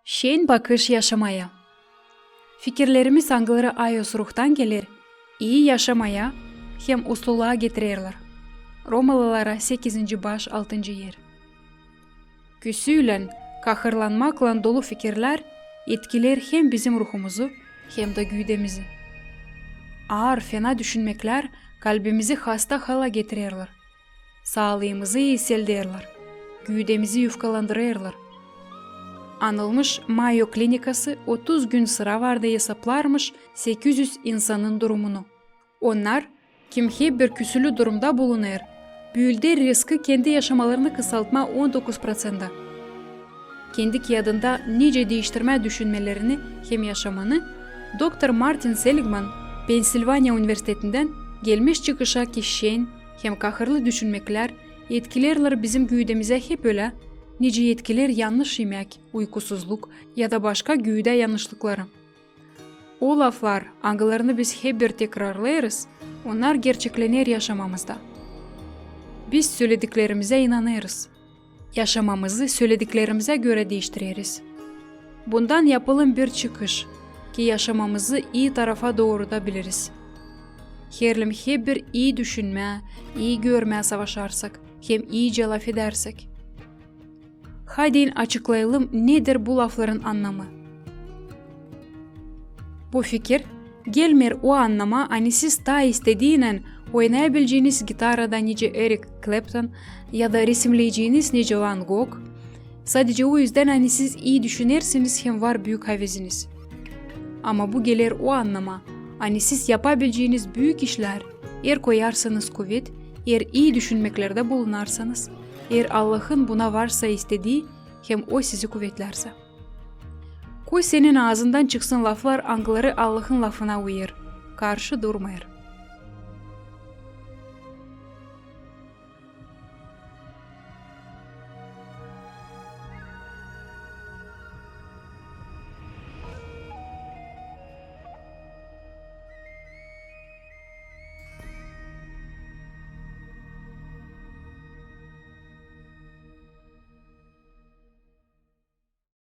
Şen bakış yaşamaya. Fikirlerimiz angıları ayos ruhtan gelir, iyi yaşamaya hem usluluğa getirirler. Romalılara 8. baş 6. yer. Küsüyle, kahırlanmakla dolu fikirler etkiler hem bizim ruhumuzu hem de güdemizi. Ağır fena düşünmekler kalbimizi hasta hala getirirler. Sağlığımızı iyiseldirler, güdemizi yufkalandırırlar. Anılmış Mayo Klinikası 30 gün sıra vardı hesaplarmış 800 insanın durumunu. Onlar kim bir küsülü durumda bulunur. Büyülde riski kendi yaşamalarını kısaltma 19%. Kendi kağıdında nice değiştirme düşünmelerini hem yaşamanı Dr. Martin Seligman Pensilvanya Üniversiteti'nden gelmiş çıkışa ki şen hem kahırlı düşünmekler etkilerler bizim güydemize hep öyle nice yetkiler yanlış yemek, uykusuzluk ya da başka güyde yanlışlıkları. O laflar, angılarını biz hep bir tekrarlayırız, onlar gerçeklenir yaşamamızda. Biz söylediklerimize inanırız. Yaşamamızı söylediklerimize göre değiştiririz. Bundan yapalım bir çıkış ki yaşamamızı iyi tarafa doğrultabiliriz. Herlim hep bir iyi düşünme, iyi görmeye savaşarsak, hem iyice laf edersek. Hadi açıklayalım nedir bu lafların anlamı. Bu fikir, gelmer o anlama hani siz ta istediğinen oynayabileceğiniz gitarada nice Eric Clapton ya da resimleyeceğiniz nice Van Gogh. Sadece o yüzden hani siz iyi düşünürseniz hem var büyük havesiniz. Ama bu gelir o anlama hani siz yapabileceğiniz büyük işler, eğer koyarsanız kuvvet, eğer iyi düşünmeklerde bulunarsanız, eğer Allah'ın buna varsa istediği hem o sizi kuvvetlerse. Koy senin ağzından çıksın laflar angıları Allah'ın lafına uyar, karşı durmayır.